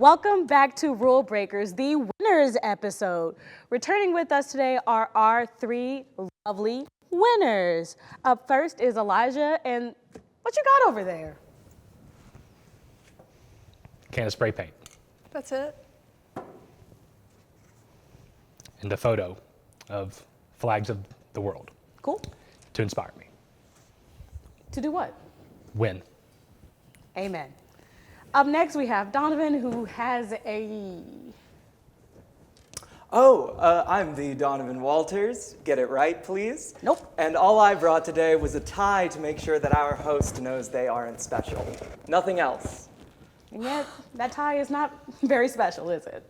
Welcome back to Rule Breakers, the winners episode. Returning with us today are our three lovely winners. Up first is Elijah, and what you got over there? Can of spray paint. That's it. And a photo of flags of the world. Cool. To inspire me. To do what? Win. Amen. Up next, we have Donovan, who has I'm the Donovan Walters. Get it right, please. Nope. And all I brought today was a tie to make sure that our host knows they aren't special. Nothing else. And yet, that tie is not very special, is it?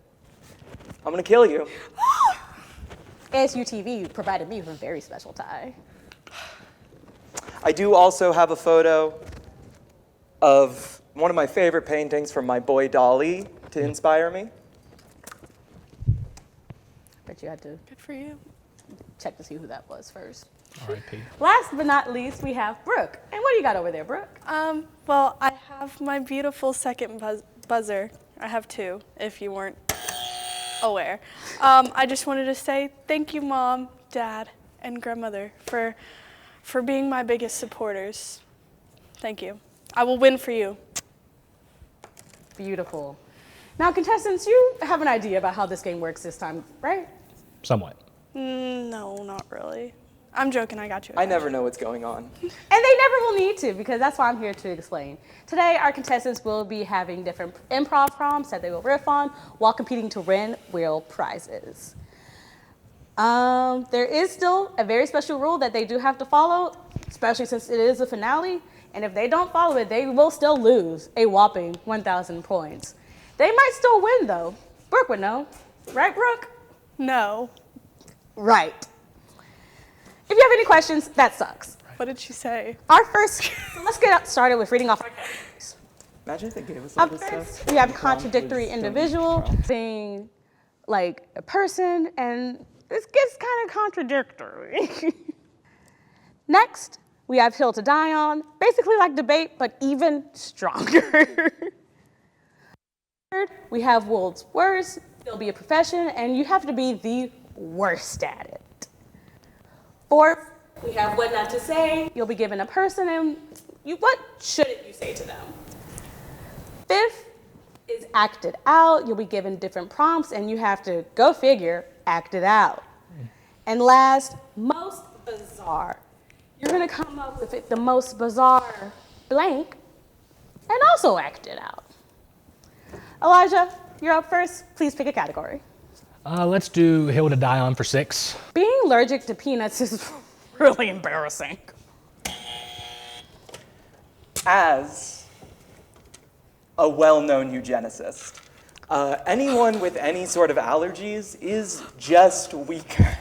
I'm gonna kill you. ASU-TV provided me with a very special tie. I do also have a photo of one of my favorite paintings from my boy Dolly to inspire me. But you had to Good for you. check to see who that was first. R.I.P. Last but not least, we have Brooke. And what do you got over there, Brooke? Well, I have my beautiful second buzzer. I have two, if you weren't aware. I just wanted to say thank you, Mom, Dad, and Grandmother for being my biggest supporters. Thank you. I will win for you. Beautiful. Now, contestants, you have an idea about how this game works this time, right? Somewhat. No, not really. I'm joking, I got you. I never know what's going on. And they never will need to, because that's why I'm here to explain. Today, our contestants will be having different improv prompts that they will riff on while competing to win real prizes. There is still a very special rule that they do have to follow, especially since it is a finale. And if they don't follow it, they will still lose a whopping 1,000 points. They might still win, though. Brooke would know. Right, Brooke? No. Right. If you have any questions, that sucks. What did she say? Let's get started with reading off our categories. Imagine if they gave us all Up this first, stuff. we have contradictory individual, being like a person, and this gets kind of contradictory. Next, we have hill to die on, basically like debate, but even stronger. Third, we have world's worst, it'll be a profession, and you have to be the worst at it. Fourth, we have what not to say, you'll be given a person, and what shouldn't you say to them? Fifth is act it out. You'll be given different prompts and you have to, go figure, act it out. And last, most bizarre. You're gonna come up with the most bizarre blank and also act it out. Elijah, you're up first. Please pick a category. Let's do hill to die on for 6. Being allergic to peanuts is really embarrassing. As a well-known eugenicist, anyone with any sort of allergies is just weaker.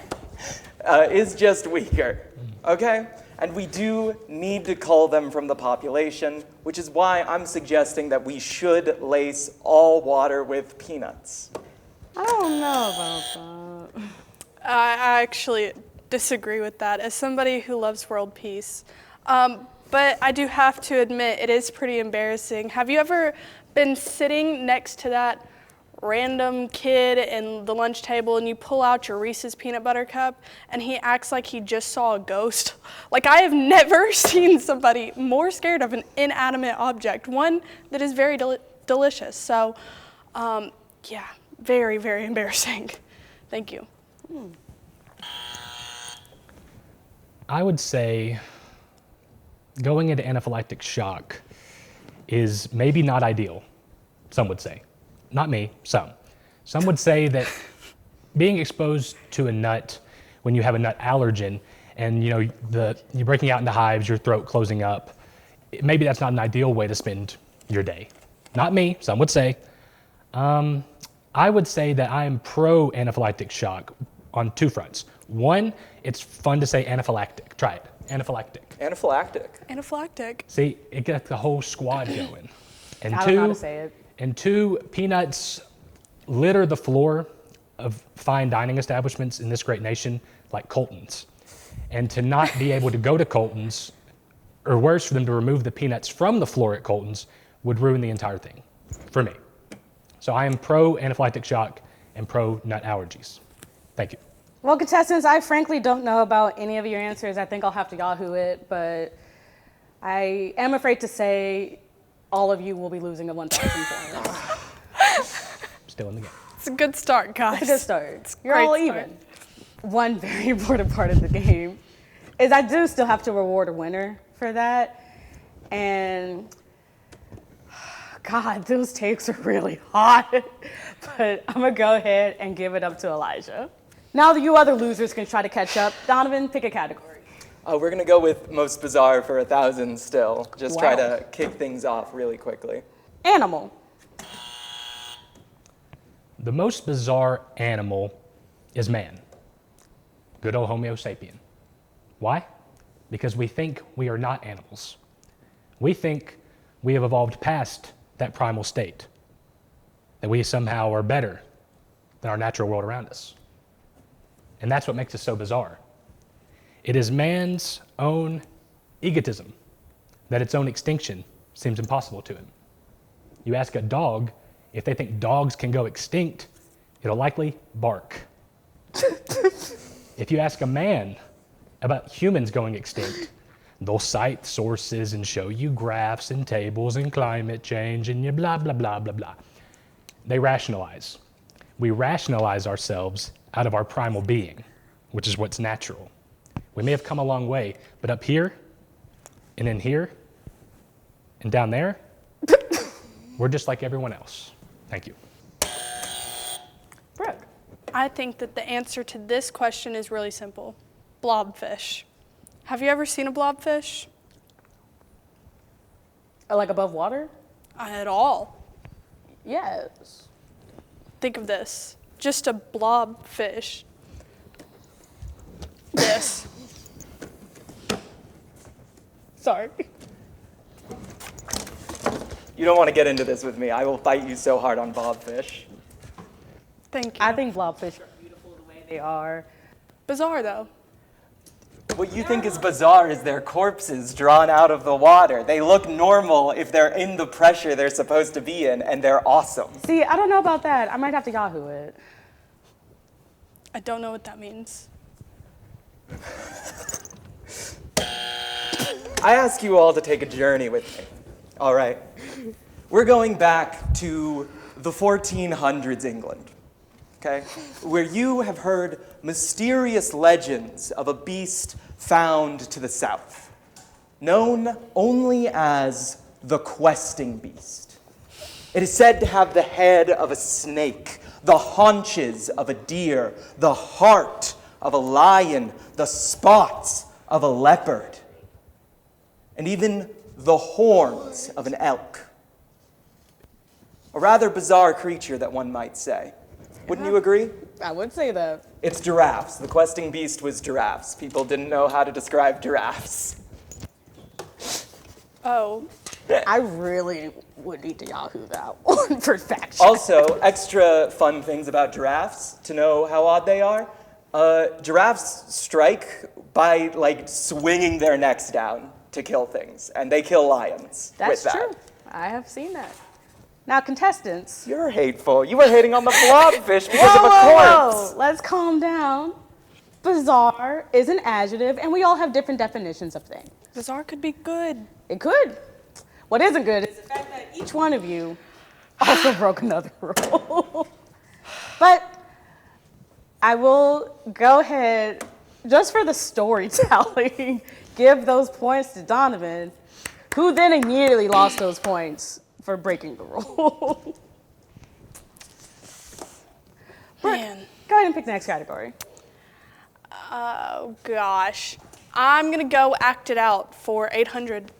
Okay? And we do need to cull them from the population, which is why I'm suggesting that we should lace all water with peanuts. I don't know about that. I actually disagree with that as somebody who loves world peace. But I do have to admit, it is pretty embarrassing. Have you ever been sitting next to that random kid in the lunch table and you pull out your Reese's peanut butter cup and he acts like he just saw a ghost? Like, I have never seen somebody more scared of an inanimate object, one that is very delicious. So, yeah, very, very embarrassing. Thank you. I would say going into anaphylactic shock is maybe not ideal, some would say. Not me, some. Some would say that being exposed to a nut when you have a nut allergen and you're breaking out into hives, your throat closing up, maybe that's not an ideal way to spend your day. Not me, some would say. I would say that I am pro anaphylactic shock on 2 fronts. One, it's fun to say anaphylactic. Try it. Anaphylactic. Anaphylactic. Anaphylactic. See, it gets the whole squad going. And I don't know how to say it. And 2, peanuts litter the floor of fine dining establishments in this great nation like Colton's. And to not be able to go to Colton's, or worse, for them to remove the peanuts from the floor at Colton's, would ruin the entire thing for me. So I am pro anaphylactic shock and pro nut allergies. Thank you. Well, contestants, I frankly don't know about any of your answers. I think I'll have to Yahoo it, but I am afraid to say all of you will be losing a 1,000 points. Still in the game. It's a good start, guys. It's a good start. You're great all start. even. One very important part of the game is I do still have to reward a winner for that. And God, those takes are really hot. But I'm gonna go ahead and give it up to Elijah. Now you other losers can try to catch up. Donovan, pick a category. We're going to go with most bizarre for 1,000 still. Just try Wow. to kick things off really quickly. Animal. The most bizarre animal is man. Good old Homo sapien. Why? Because we think we are not animals. We think we have evolved past that primal state, that we somehow are better than our natural world around us. And that's what makes us so bizarre. It is man's own egotism that its own extinction seems impossible to him. You ask a dog if they think dogs can go extinct, it'll likely bark. If you ask a man about humans going extinct, they'll cite sources and show you graphs and tables and climate change and you blah, blah, blah, blah, blah. They rationalize. We rationalize ourselves out of our primal being, which is what's natural. We may have come a long way, but up here and in here and down there, we're just like everyone else. Thank you. Brooke. I think that the answer to this question is really simple. Blobfish. Have you ever seen a blobfish? Like above water? At all. Yes. Think of this. Just a blobfish. This. Sorry. You don't want to get into this with me. I will fight you so hard on bobfish. Thank you. I think blobfish are beautiful the way they are. Bizarre, though. What you think is bizarre is their corpses drawn out of the water. They look normal if they're in the pressure they're supposed to be in, and they're awesome. See, I don't know about that. I might have to Yahoo it. I don't know what that means. I ask you all to take a journey with me. All right. We're going back to the 1400s England, okay? Where you have heard mysterious legends of a beast found to the south, known only as the questing beast. It is said to have the head of a snake, the haunches of a deer, the heart of a lion, the spots of a leopard, and even the horns of an elk. A rather bizarre creature that one might say. Wouldn't you agree? I would say that. It's giraffes. The questing beast was giraffes. People didn't know how to describe giraffes. Oh. I really would need to Yahoo that one for fact check. Also, extra fun things about giraffes to know how odd they are. Giraffes strike by like swinging their necks down to kill things, and they kill lions That's with that. true. I have seen that. Now, contestants. You're hateful. You were hating on the blobfish because of a corpse. Whoa. Let's calm down. Bizarre is an adjective, and we all have different definitions of things. Bizarre could be good. It could. What isn't good is the fact that each one of you also broke another rule. But I will go ahead, just for the storytelling, give those points to Donovan, who then immediately lost those points for breaking the rule. Man. Go ahead and pick the next category. Oh, gosh. I'm going to go act it out for 800.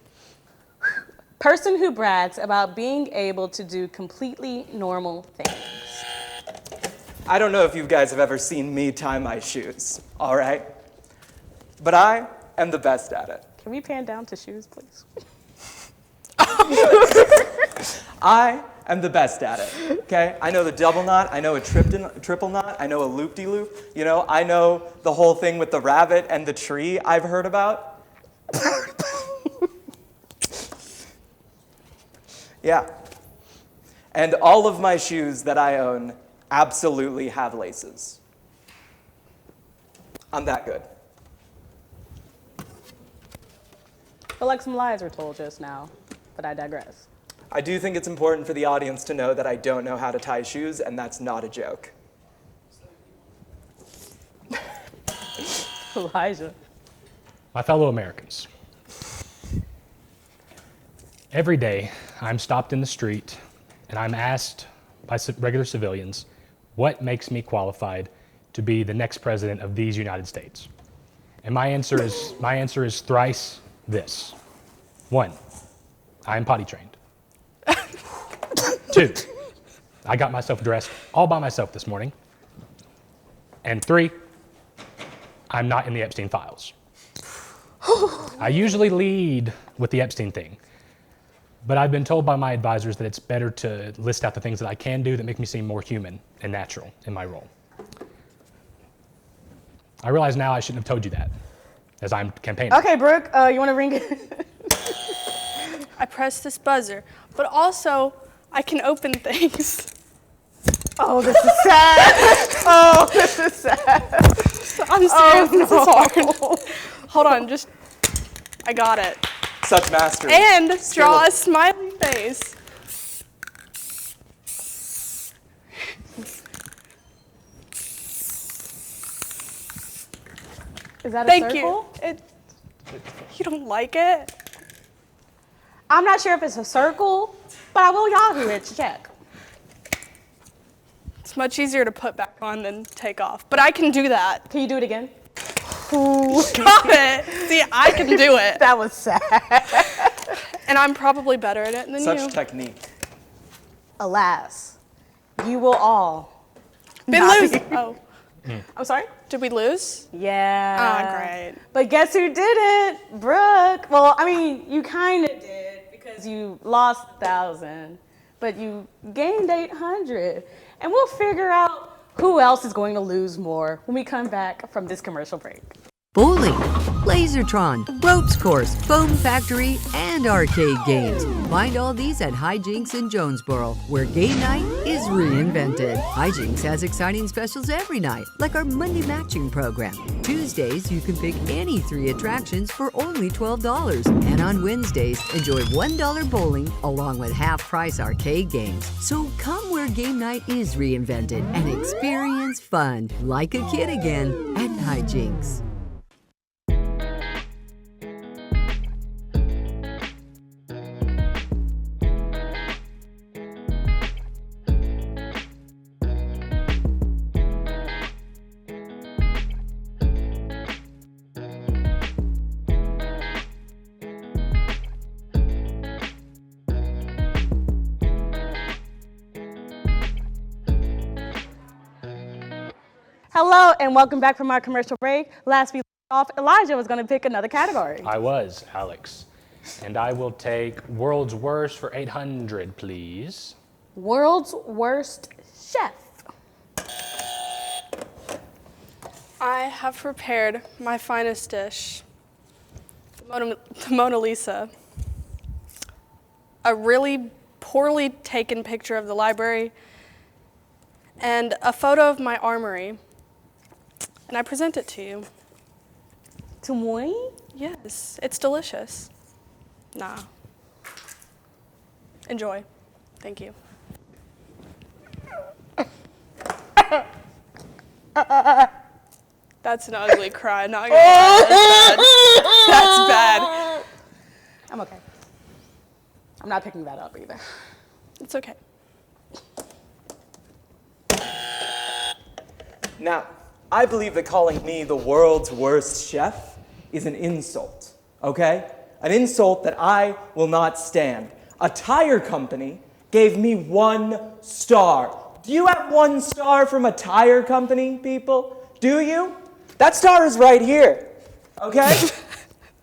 Person who brags about being able to do completely normal things. I don't know if you guys have ever seen me tie my shoes, all right? But I am the best at it. Can we pan down to shoes, please? I am the best at it, okay? I know the double knot, I know a triple knot, I know a loop-de-loop, you know, I know the whole thing with the rabbit and the tree I've heard about. Yeah. And all of my shoes that I own absolutely have laces. I'm that good. But like some lies were told just now, but I digress. I do think it's important for the audience to know that I don't know how to tie shoes, and that's not a joke. Elijah. My fellow Americans, every day I'm stopped in the street and I'm asked by regular civilians what makes me qualified to be the next president of these United States. And my answer is thrice this. 1, I am potty trained. 2, I got myself dressed all by myself this morning. And 3, I'm not in the Epstein files. I usually lead with the Epstein thing, but I've been told by my advisors that it's better to list out the things that I can do that make me seem more human and natural in my role. I realize now I shouldn't have told you that, as I'm campaigning. Okay, Brooke, you want to ring it? I press this buzzer, but also I can open things. Oh, this is sad. Oh, this is sad. I'm serious, this is hard. Hold on, I got it. Such mastery. And Skill draw of- a smiley face. Is that a Thank circle? you. You don't like it? I'm not sure if it's a circle, but I will Yahoo it to check. It's much easier to put back on than take off, but I can do that. Can you do it again? Stop it. See, I can do it. That was sad. And I'm probably better at it than Such you. technique. Alas, you will all Been not losing. be- Oh, I'm sorry? did we lose? Yeah. Ah, great. But guess who did it? Brooke. Well, I mean, you kind of did because you lost 1,000, but you gained 800. And we'll figure out who else is going to lose more when we come back from this commercial break. Bowling, Lasertron, Ropes Course, Foam Factory, and arcade games. Find all these at Hijinks in Jonesboro, where game night is reinvented. Hijinks has exciting specials every night, like our Monday matching program. Tuesdays, you can pick any 3 attractions for only $12. And on Wednesdays, enjoy $1 bowling along with half-price arcade games. So come where game night is reinvented and experience fun like a kid again at Hijinks. Hello, and welcome back from our commercial break. Last we left off, Elijah was going to pick another category. I was, Alex. And I will take World's Worst for 800, please. World's worst chef. I have prepared my finest dish, the Mona Lisa. A really poorly taken picture of the library, and a photo of my armory. And I present it to you. To me? Yes, it's delicious. Nah. Enjoy. Thank you. That's an ugly cry, not gonna lie. That's bad. I'm okay. I'm not picking that up either. It's okay. Now, I believe that calling me the world's worst chef is an insult, okay? An insult that I will not stand. A tire company gave me 1 star. Do you have 1 star from a tire company, people? Do you? That star is right here, okay?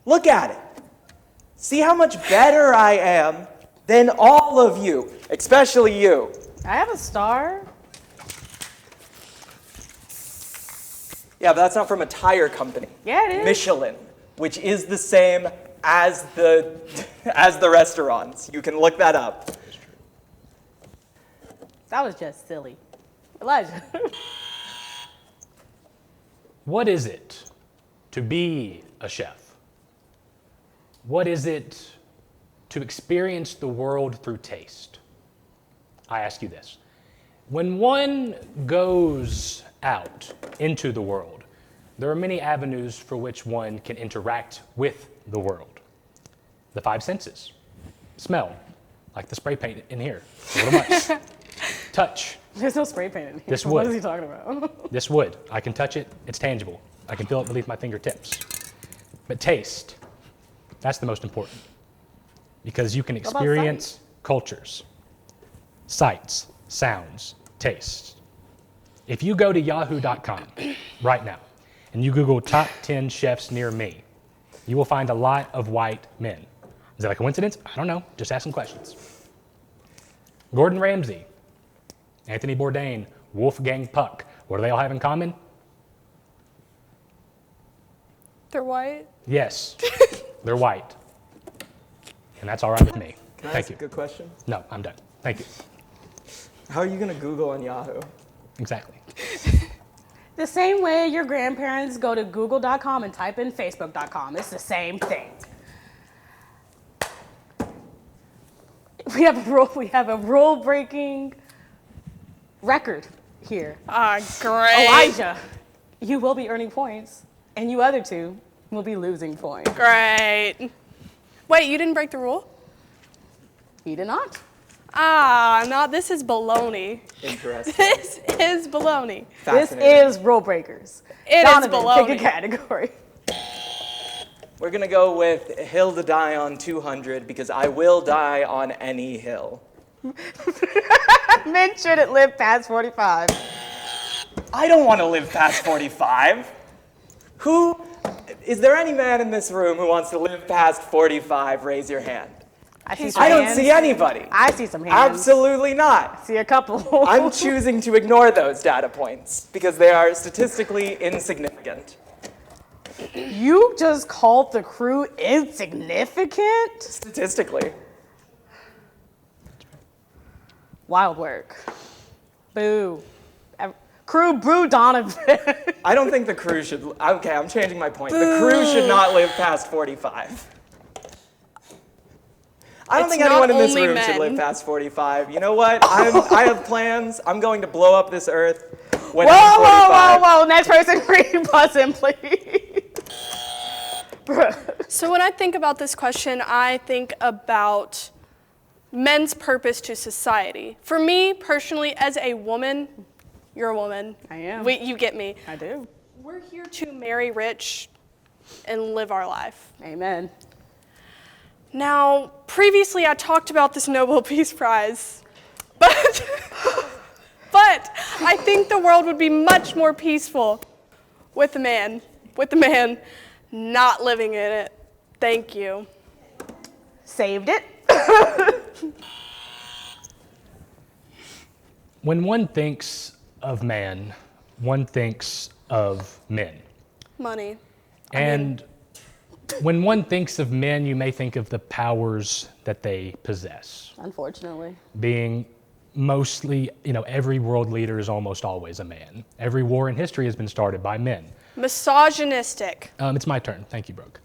Look at it. See how much better I am than all of you, especially you. I have a star. Yeah, but that's not from a tire company. Yeah, it is. Michelin, which is the same as the restaurants. You can look that up. That was just silly. Elijah. What is it to be a chef? What is it to experience the world through taste? I ask you this. When one goes out into the world, there are many avenues for which one can interact with the world. The five senses. Smell, like the spray paint in here, a little much. Touch. There's no spray paint in here. This What wood. is he talking about? This wood, I can touch it, it's tangible. I can feel it beneath my fingertips. But taste, that's the most important. Because you can about experience cultures, sights, sounds, tastes. If you go to yahoo.com right now and you Google top 10 chefs near me, you will find a lot of white men. Is that a coincidence? I don't know, just asking questions. Gordon Ramsay, Anthony Bourdain, Wolfgang Puck, what do they all have in common? They're white. Yes, they're white. And that's all right with me. Can I Thank ask you. a good question? No, I'm done. Thank you. How are you going to Google on Yahoo? Exactly. The same way your grandparents go to google.com and type in facebook.com. It's the same thing. We have a rule-breaking record here. Ah, great. Elijah, you will be earning points, and you other two will be losing points. Great. Wait, you didn't break the rule? He did not. Ah, no, this is baloney. Interesting. This is baloney. This Fascinating. is rule breakers. It is Donovan, baloney. pick a category. We're going to go with hill to die on 200 because I will die on any hill. Men shouldn't live past 45. I don't want to live past 45. Is there any man in this room who wants to live past 45? Raise your hand. I see some I don't hands. see anybody. I see some hands. Absolutely not. See a couple. I'm choosing to ignore those data points because they are statistically insignificant. You just called the crew insignificant? Statistically. Wild work. Boo. Crew boo Donovan. I don't think the crew should. Okay, I'm changing my point. The crew should not live past 45. I don't It's think anyone not in this only room should men. live past 45. You know what? I have plans. I'm going to blow up this earth when Whoa, I'm 45. whoa, whoa, whoa. Next person, green button, please. Bruh. So when I think about this question, I think about men's purpose to society. For me, personally, as a woman, you're a woman. I am. You get me. I do. We're here to marry rich and live our life. Amen. Now, previously I talked about this Nobel Peace Prize, but I think the world would be much more peaceful with the man not living in it. Thank you. Saved it. When one thinks of man, one thinks of men. Money. And when one thinks of men, you may think of the powers that they possess, Unfortunately. being mostly, every world leader is almost always a man. Every war in history has been started by men. Misogynistic. It's my turn. Thank you, Brooke.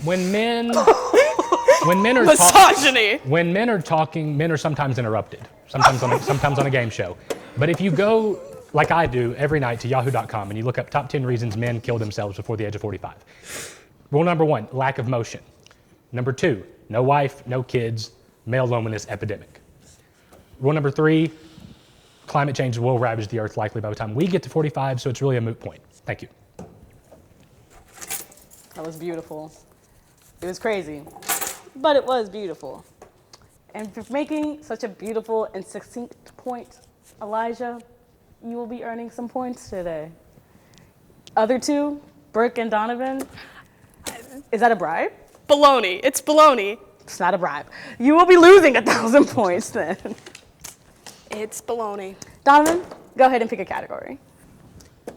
When men are Misogyny. when men are talking, men are sometimes interrupted, sometimes on a game show. But if you go, like I do, every night to yahoo.com and you look up top 10 reasons men kill themselves before the age of 45. Rule number 1, lack of motion. Number 2, no wife, no kids, male loneliness epidemic. Rule number 3, climate change will ravage the earth likely by the time we get to 45, so it's really a moot point. Thank you. That was beautiful. It was crazy, but it was beautiful. And for making such a beautiful and succinct point, Elijah, you will be earning some points today. Other two, Brooke and Donovan, is that a bribe? Baloney. It's baloney. It's not a bribe. You will be losing 1,000 points then. It's baloney. Donovan, go ahead and pick a category.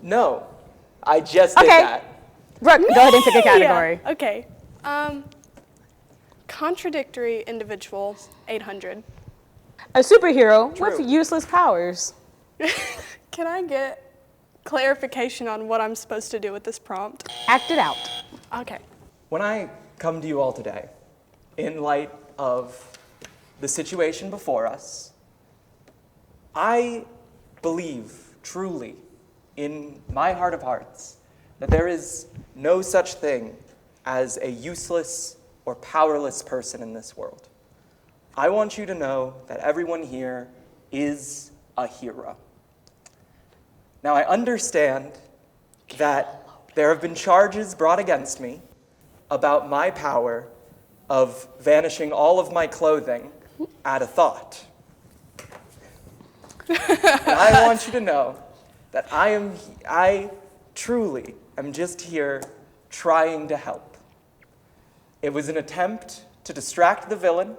No, I just did Okay. that. Brooke, go ahead and pick a category. Yeah, okay. Contradictory individual, 800. A superhero True. with useless powers. Can I get clarification on what I'm supposed to do with this prompt? Act it out. Okay. When I come to you all today, in light of the situation before us, I believe truly in my heart of hearts that there is no such thing as a useless or powerless person in this world. I want you to know that everyone here is a hero. Now, I understand that there have been charges brought against me about my power of vanishing all of my clothing at a thought. And I want you to know that I truly am just here trying to help. It was an attempt to distract the villain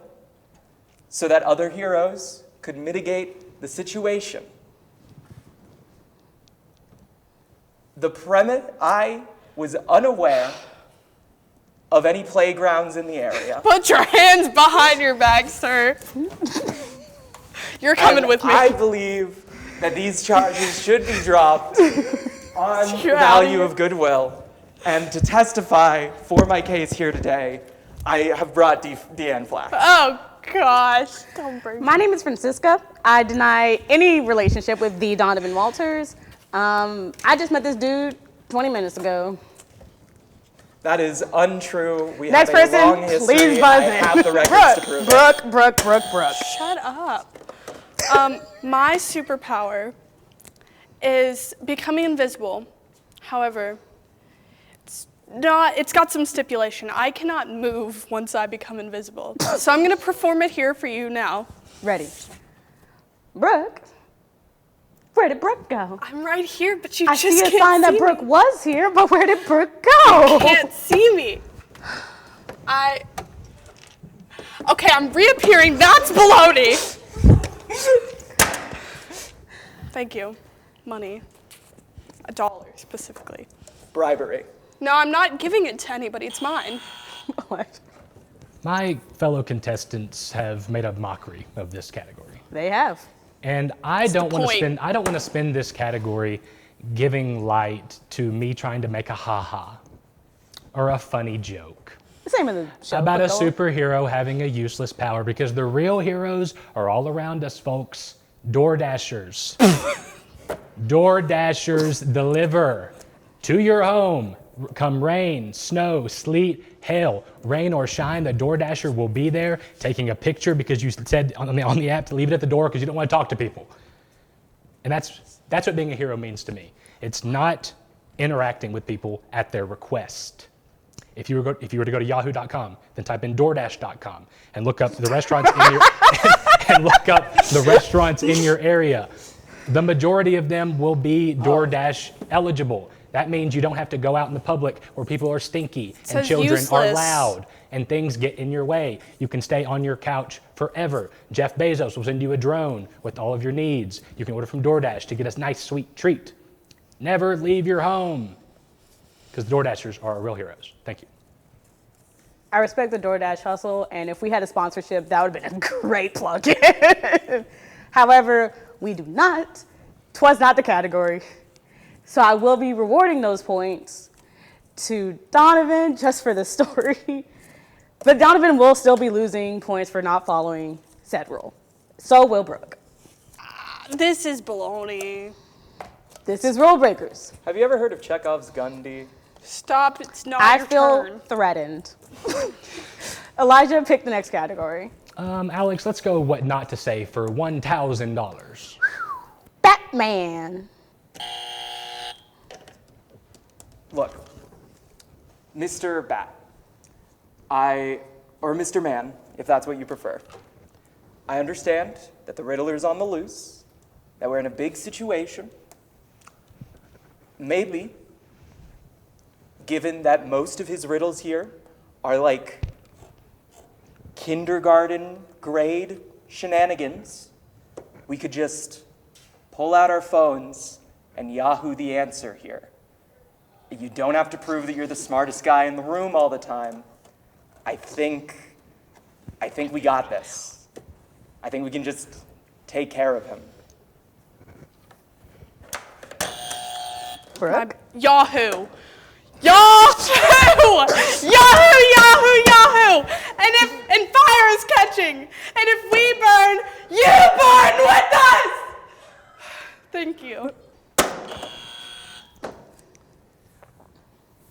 so that other heroes could mitigate the situation. I was unaware of any playgrounds in the area. Put your hands behind your back, sir. You're coming And with me. I believe that these charges should be dropped on the You're value out of of goodwill. And to testify for my case here today, I have brought Deanne Flack. Oh, gosh. Don't break. My name is Francisca. I deny any relationship with the Donovan Walters. I just met this dude 20 minutes ago. That is untrue. We Next have a person, long history. please buzz I in. have the records to prove it. Brooke. Shut up. My superpower is becoming invisible. However, it's got some stipulation. I cannot move once I become invisible. So I'm going to perform it here for you now. Ready. Brooke? Where did Brooke go? I'm right here, but you I just see a can't sign that see Brooke me. was here, but where did Brooke go? Can't see me. Okay, I'm reappearing. That's baloney. Thank you. Money. $1 specifically. Bribery. No, I'm not giving it to anybody. It's mine. What? My fellow contestants have made a mockery of this category. They have. And I the don't want to point. spend this category giving light to me trying to make a ha-ha or a funny joke Same in the show. about a but go on. superhero having a useless power, because the real heroes are all around us, folks. DoorDashers. DoorDashers deliver to your home. Come rain, snow, sleet, hail, rain or shine, the DoorDasher will be there taking a picture because you said on the app to leave it at the door because you don't want to talk to people. And that's what being a hero means to me. It's not interacting with people at their request. If you were to go to yahoo.com, then type in DoorDash.com and look up the restaurants in your and look up the restaurants in your area. The majority of them will be DoorDash eligible. That means you don't have to go out in the public where people are stinky and Says children are useless. loud and things get in your way. You can stay on your couch forever. Jeff Bezos will send you a drone with all of your needs. You can order from DoorDash to get a nice, sweet treat. Never leave your home, because DoorDashers are real heroes. Thank you. I respect the DoorDash hustle, and if we had a sponsorship, that would have been a great plug-in. However, we do not. 'Twas not the category. So I will be rewarding those points to Donovan just for the story. But Donovan will still be losing points for not following said rule. So will Brooke. This is baloney. This is Rule Breakers. Have you ever heard of Chekhov's gun, D? Stop. It's not I your feel turn. threatened. Elijah, pick the next category. Alex, let's go what not to say for $1,000. Batman. Look, Mr. Bat, or Mr. Man, if that's what you prefer. I understand that the Riddler's on the loose, that we're in a big situation. Maybe, given that most of his riddles here are like kindergarten grade shenanigans, we could just pull out our phones and Yahoo the answer here. You don't have to prove that you're the smartest guy in the room all the time. I think we got this. I think we can just take care of him. Brooke? Yahoo! Yahoo! Yahoo! Yahoo! Yahoo! And fire is catching. And if we burn, you burn with us. Thank you.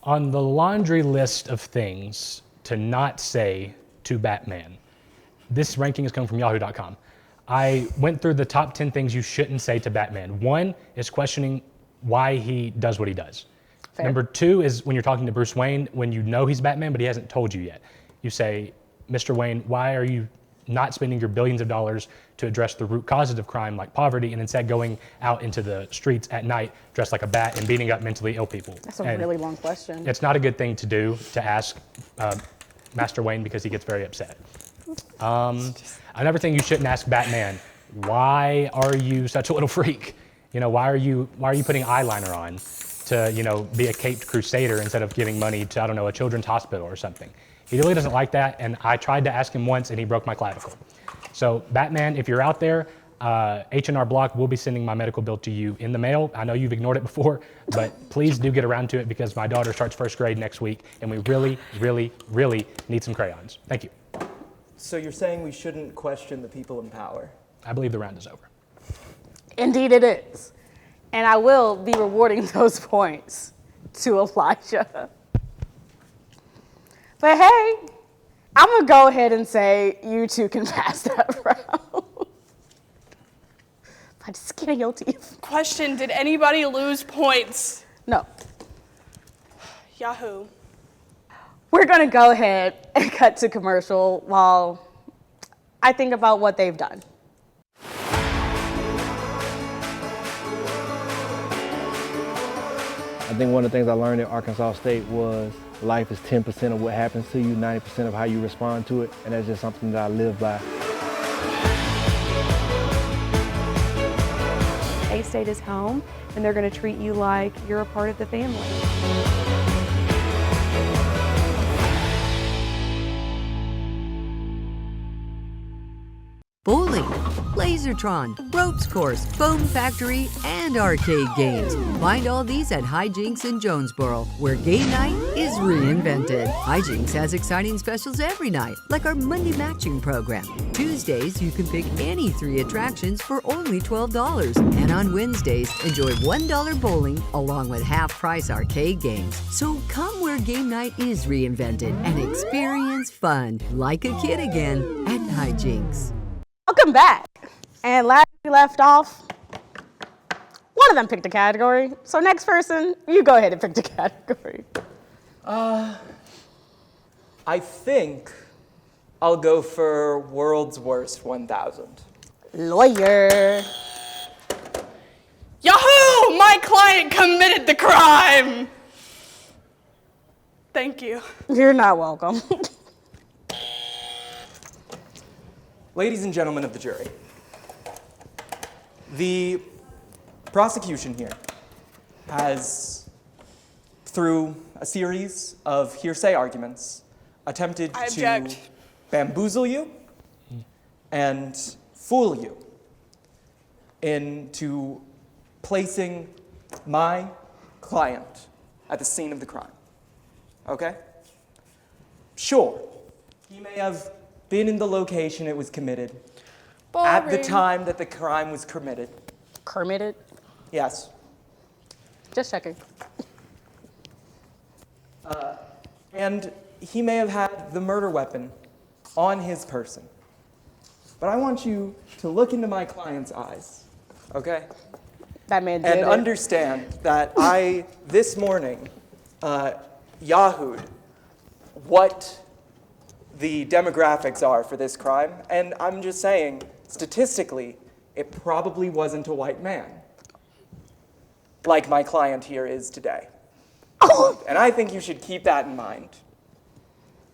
On the laundry list of things to not say to Batman, this ranking is coming from yahoo.com. I went through the top 10 things you shouldn't say to Batman. One is questioning why he does what he does. Fair. Number two is when you're talking to Bruce Wayne, when you know he's Batman, but he hasn't told you yet. You say, Mr. Wayne, why are you not spending your billions of dollars to address the root causes of crime like poverty and instead going out into the streets at night dressed like a bat and beating up mentally ill people? That's a And really long question. it's not a good thing to do to ask Master Wayne because he gets very upset. Another thing you shouldn't ask Batman, why are you such a little freak? You know, why are you putting eyeliner on to, you know, be a caped crusader instead of giving money to, I don't know, a children's hospital or something? He really doesn't like that, and I tried to ask him once and he broke my clavicle. So Batman, if you're out there, H&R Block will be sending my medical bill to you in the mail. I know you've ignored it before, but please do get around to it because my daughter starts first grade next week and we really, really, really need some crayons. Thank you. So you're saying we shouldn't question the people in power? I believe the round is over. Indeed it is. And I will be rewarding those points to Elijah. But hey, I'm gonna go ahead and say you two can pass that round. By the skin of your teeth. Question, did anybody lose points? No. Yahoo. We're gonna go ahead and cut to commercial while I think about what they've done. I think one of the things I learned at Arkansas State was life is 10% of what happens to you, 90% of how you respond to it, and that's just something that I live by. A-State is home, and they're going to treat you like you're a part of the family. Bowling, Lasertron, Ropes Course, Foam Factory, and arcade games. Find all these at Hijinks in Jonesboro, where game night is reinvented. Hijinks has exciting specials every night, like our Monday matching program. Tuesdays, you can pick any 3 attractions for only $12. And on Wednesdays, enjoy $1 bowling along with half-price arcade games. So come where game night is reinvented and experience fun like a kid again at Hijinks. Welcome back. And last we left off, one of them picked a category. So next person, you go ahead and pick the category. I think I'll go for World's Worst 1000. Lawyer. Yahoo! My client committed the crime! Thank you. You're not welcome. Ladies and gentlemen of the jury, the prosecution here has, through a series of hearsay arguments, attempted I to object. bamboozle you and fool you into placing my client at the scene of the crime. Okay? Sure, he may have been in the location it was committed at the Boring. time that the crime was committed. Committed. Yes. Just checking. And he may have had the murder weapon on his person. But I want you to look into my client's eyes, okay? That man did And it. understand that I, this morning, Yahoo'd what the demographics are for this crime, and I'm just saying, statistically, it probably wasn't a white man, like my client here is today. And I think you should keep that in mind.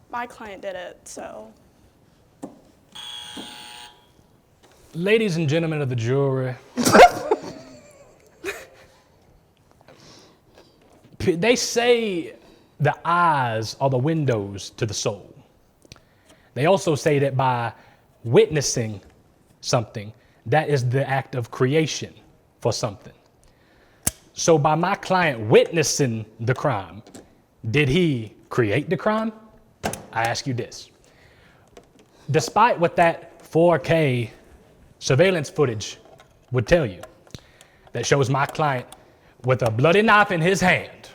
My client did it, so. Ladies and gentlemen of the jury, they say the eyes are the windows to the soul. They also say that by witnessing something, that is the act of creation for something. So by my client witnessing the crime, did he create the crime? I ask you this. Despite what that 4K surveillance footage would tell you, that shows my client with a bloody knife in his hand,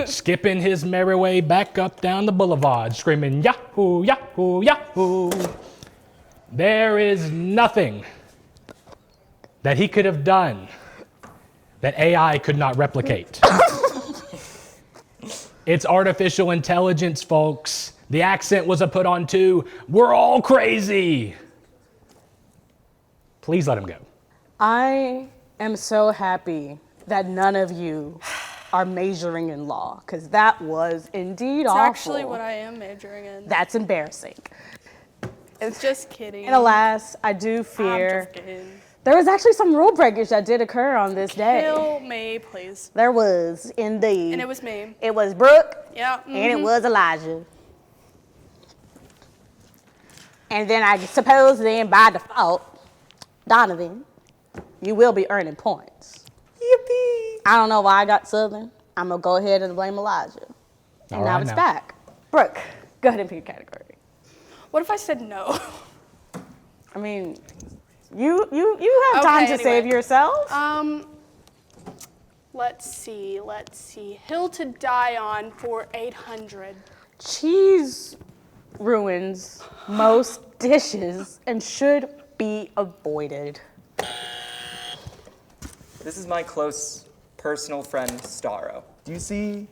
skipping his merry way back up down the boulevard, screaming, Yahoo, Yahoo, Yahoo. There is nothing that he could have done that AI could not replicate. It's artificial intelligence, folks. The accent was a put on too. We're all crazy. Please let him go. I am so happy that none of you are majoring in law, because that was indeed It's awful. actually what I am majoring in. That's embarrassing. It's just kidding. And alas, I do I'm fear just kidding. there was actually some rule breakage that did occur on this day. Kill me, please. There was, indeed. And it was me. It was Brooke, Yeah. and it was Elijah. And then I suppose then by default, Donovan, you will be earning points. Yippee! I don't know why I got Southern. I'm gonna go ahead and blame Elijah. And All now right, it's now. back. Brooke, go ahead and pick a category. What if I said no? I mean, you have time Okay, to save anyway. yourself. Let's see. Hill to die on for 800. Cheese ruins most dishes and should be avoided. This is my close personal friend, Starro. Do you see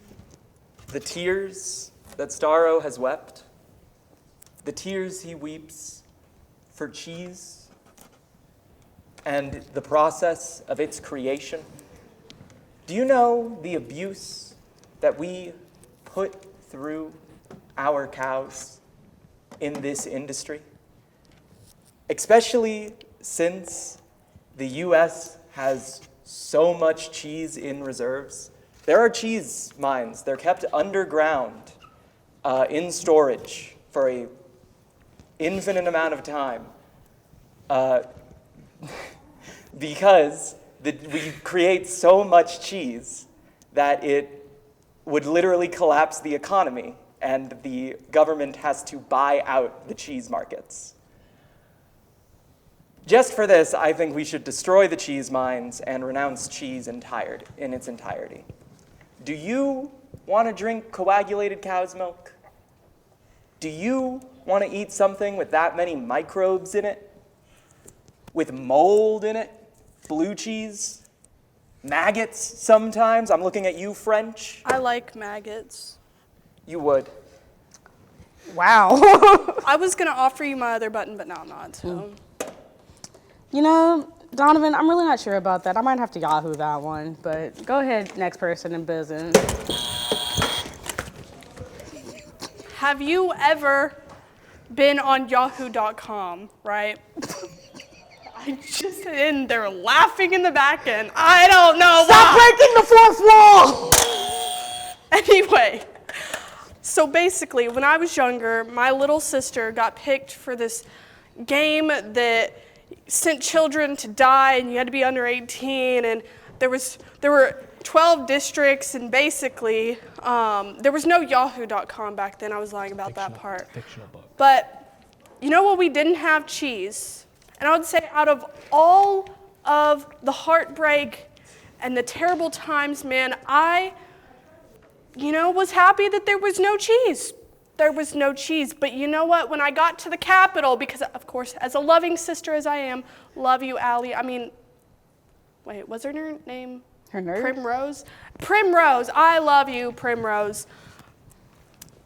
the tears that Starro has wept? The tears he weeps for cheese and the process of its creation? Do you know the abuse that we put through our cows in this industry? Especially since the US has so much cheese in reserves. There are cheese mines. They're kept underground in storage for a infinite amount of time because we create so much cheese that it would literally collapse the economy, and the government has to buy out the cheese markets. Just for this, I think we should destroy the cheese mines and renounce cheese in its entirety. Do you want to drink coagulated cow's milk? Do you want to eat something with that many microbes in it? With mold in it? Blue cheese? Maggots sometimes? I'm looking at you, French. I like maggots. You would. Wow. I was gonna offer you my other button, but now I'm not. So. You know, Donovan, I'm really not sure about that. I might have to Yahoo that one, but go ahead, next person in business. Have you ever been on Yahoo.com, right? I just in there laughing in the back end. I don't know Stop why. breaking the fourth wall! Anyway, so basically, when I was younger, my little sister got picked for this game that sent children to die, and you had to be under 18, and there were 12 districts, and basically, there was no Yahoo.com back then. I was lying about that part. Fictional book. But you know what? We didn't have cheese. And I would say out of all of the heartbreak and the terrible times, man, I, was happy that there was no cheese. There was no cheese. But you know what? When I got to the Capitol, because of course, as a loving sister as I am, love you, Allie. Wait, was her name? Her nerd? Primrose? Primrose. I love you, Primrose.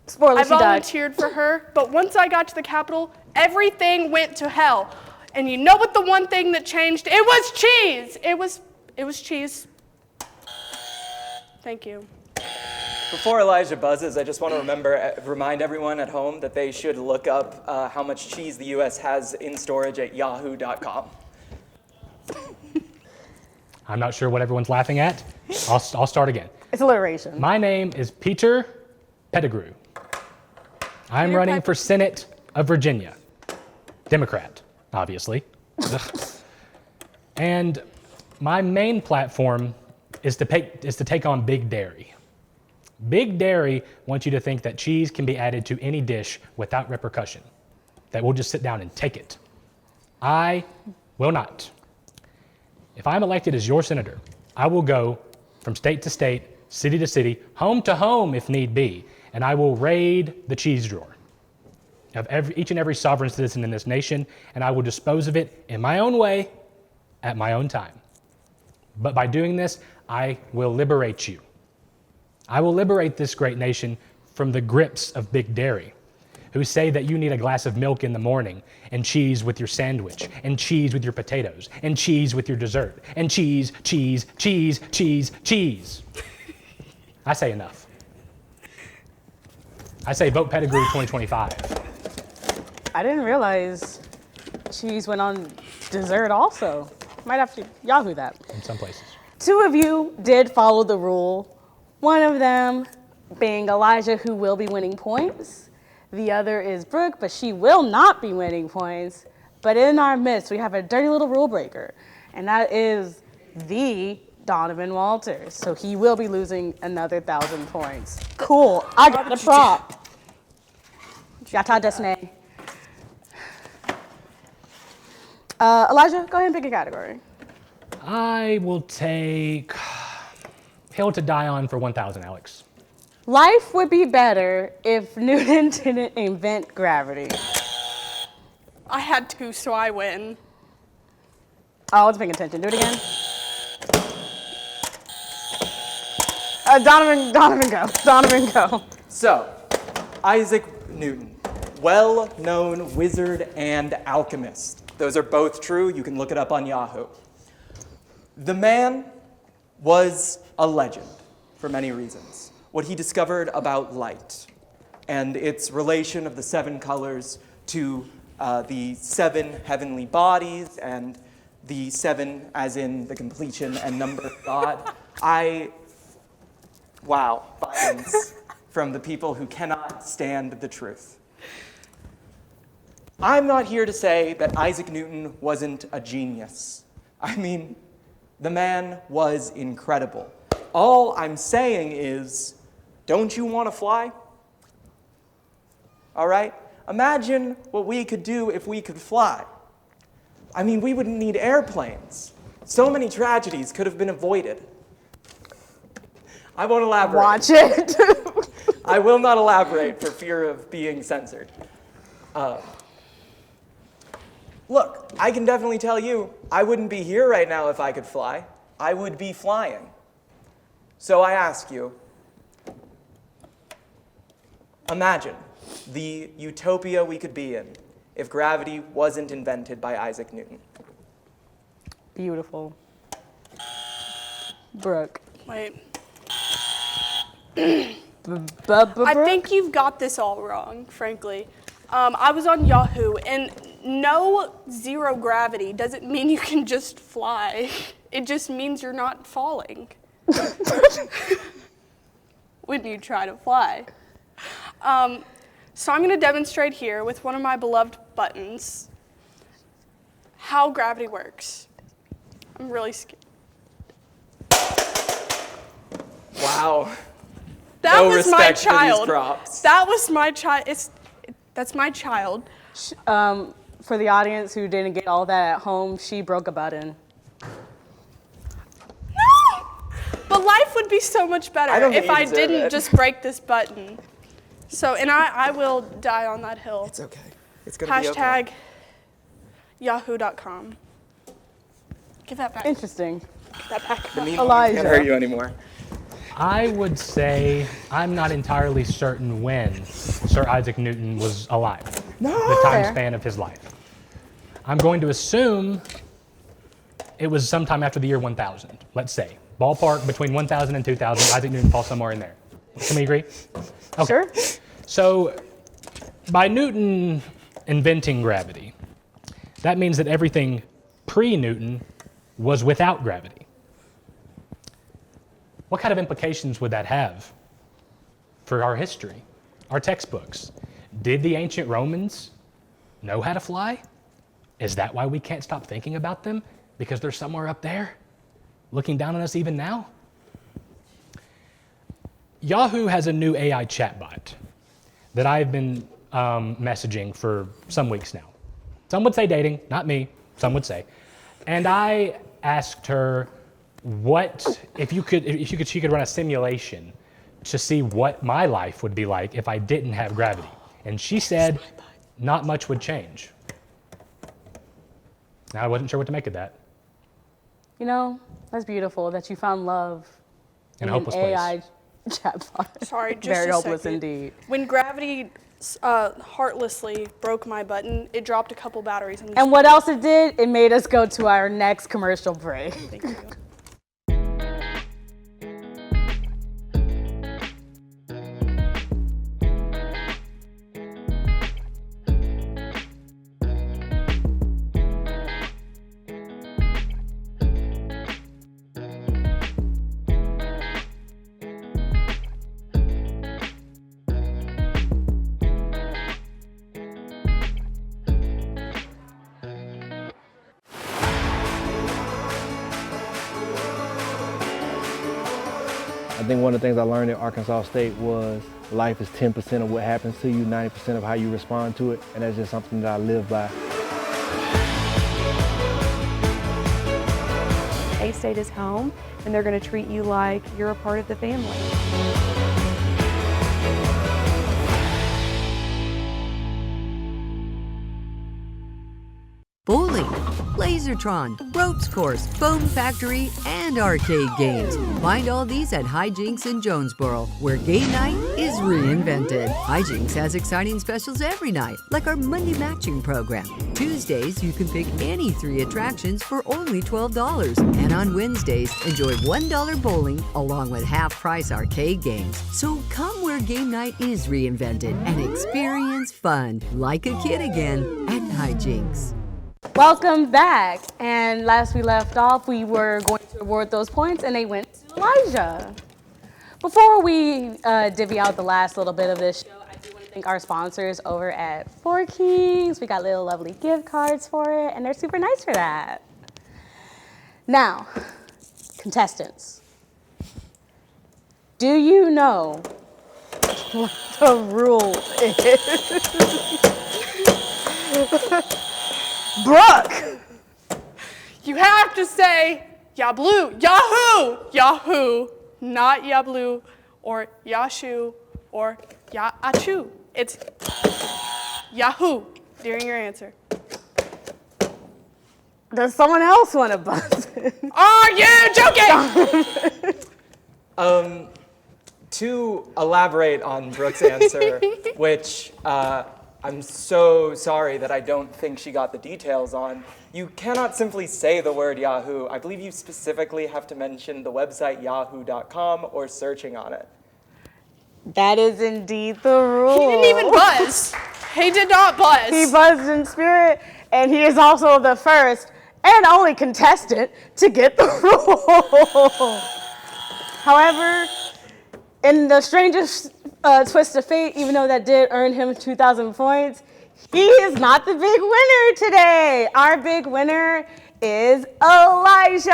Spoiler, I she died. volunteered for her, but once I got to the Capitol, everything went to hell. And you know what the one thing that changed? It was cheese. It was cheese. Thank you. Before Elijah buzzes, I just want to remind everyone at home that they should look up how much cheese the U.S. has in storage at yahoo.com. I'm not sure what everyone's laughing at. I'll start again. It's alliteration. My name is Peter Pettigrew. I'm running for Senate of Virginia. Democrat, obviously. And my main platform is to take on Big Dairy. Big Dairy wants you to think that cheese can be added to any dish without repercussion, that we'll just sit down and take it. I will not. If I'm elected as your senator, I will go from state to state, city to city, home to home if need be, and I will raid the cheese drawer of each and every sovereign citizen in this nation, and I will dispose of it in my own way, at my own time. But by doing this, I will liberate you. I will liberate this great nation from the grips of Big Dairy, who say that you need a glass of milk in the morning, and cheese with your sandwich, and cheese with your potatoes, and cheese with your dessert, and cheese, cheese, cheese, cheese, cheese. I say enough. I say vote Pettigrew 2025. I didn't realize cheese went on dessert also. Might have to Yahoo that. In some places. 2 of you did follow the rule. One of them being Elijah, who will be winning points. The other is Brooke, but she will not be winning points. But in our midst, we have a dirty little rule breaker, and that is the Donovan Walters. So he will be losing another 1,000 points. Cool. I got the prop. Yata Desne. Elijah, go ahead and pick a category. I will take Hill to Die On for 1,000, Alex. Life would be better if Newton didn't invent gravity. I had to, so I win. Oh, I was paying attention. Do it again. Donovan, go. Donovan, go. So, Isaac Newton, well-known wizard and alchemist. Those are both true. You can look it up on Yahoo. The man was a legend for many reasons. What he discovered about light and its relation of the 7 colors to the 7 heavenly bodies and the 7 as in the completion and number of God. Wow, violence from the people who cannot stand the truth. I'm not here to say that Isaac Newton wasn't a genius. I mean, the man was incredible. All I'm saying is, don't you want to fly? All right? Imagine what we could do if we could fly. I mean, we wouldn't need airplanes. So many tragedies could have been avoided. I won't elaborate. Watch it. I will not elaborate for fear of being censored. Look, I can definitely tell you, I wouldn't be here right now if I could fly. I would be flying. So I ask you, imagine the utopia we could be in if gravity wasn't invented by Isaac Newton. Beautiful. Brooke. Wait. I I think you've got this all wrong, frankly. I was on Yahoo, and no zero gravity doesn't mean you can just fly. It just means you're not falling when you try to fly. So I'm going to demonstrate here with one of my beloved buttons how gravity works. I'm really scared. Wow. That No was my respect for these child. props. That was my child. That's my child. For the audience who didn't get all that at home, she broke a button. No! But life would be so much better I don't think if you I deserve didn't it. just break this button. So, and I will die on that hill. It's okay. It's going to be okay. Hashtag yahoo.com. Give that back. Interesting. Give that back. The meme Elijah. can't hurt you anymore. I would say I'm not entirely certain when Sir Isaac Newton was alive. No. The time Fair. span of his life. I'm going to assume it was sometime after the year 1000, let's say. Ballpark between 1000 and 2000, Isaac Newton falls somewhere in there. Can we agree? Okay. Sure. So by Newton inventing gravity, that means that everything pre-Newton was without gravity. What kind of implications would that have for our history, our textbooks? Did the ancient Romans know how to fly? Is that why we can't stop thinking about them? Because they're somewhere up there, looking down on us even now? Yahoo has a new AI chatbot that I've been messaging for some weeks now. Some would say dating, not me, some would say. And I asked her if she could run a simulation to see what my life would be like if I didn't have gravity. And she said not much would change. Now, I wasn't sure what to make of that. You know, that's beautiful that you found love In a an hopeless place. AI chatbot. Sorry, just Very a hopeless second. indeed. When gravity heartlessly broke my button, it dropped a couple batteries. In the And what else it did? It made us go to our next commercial break. Thank you. I think one of the things I learned at Arkansas State was life is 10% of what happens to you, 90% of how you respond to it, and that's just something that I live by. A-State is home, and they're going to treat you like you're a part of the family. Bowling, Lasertron, ropes course, foam factory, and arcade games. Find all these at Hijinks in Jonesboro, where game night is reinvented. Hijinks has exciting specials every night, like our Monday matching program. Tuesdays, you can pick any 3 attractions for only $12. And on Wednesdays, enjoy $1 bowling along with half-price arcade games. So come where game night is reinvented and experience fun like a kid again at Hijinks. Welcome back. And last we left off, we were going to award those points, and they went to Elijah. Before we divvy out the last little bit of this show, I do want to thank our sponsors over at Four Kings. We got little lovely gift cards for it, and they're super nice for that. Now, contestants, do you know what the rule is? Brooke! You have to say Yablu, Yahoo, Yahoo, not Yablu or Yashu or Yaachu. It's Yahoo during your answer. Does someone else want to buzz in? Are you joking? To elaborate on Brooke's answer, which I'm so sorry that I don't think she got the details on, you cannot simply say the word Yahoo. I believe you specifically have to mention the website yahoo.com or searching on it. That is indeed the rule. He didn't even buzz. He did not buzz. He buzzed in spirit, and he is also the first and only contestant to get the rule. However, in the strangest twist of fate, even though that did earn him 2,000 points, he is not the big winner today. Our big winner is Elijah.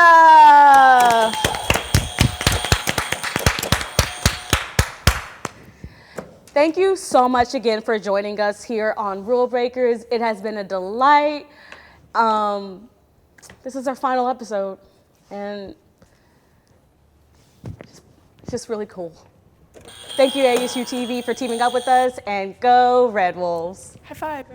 Thank you so much again for joining us here on Rule Breakers. It has been a delight. This is our final episode, and it's just really cool. Thank you, ASU-TV, for teaming up with us, and go Red Wolves. High five.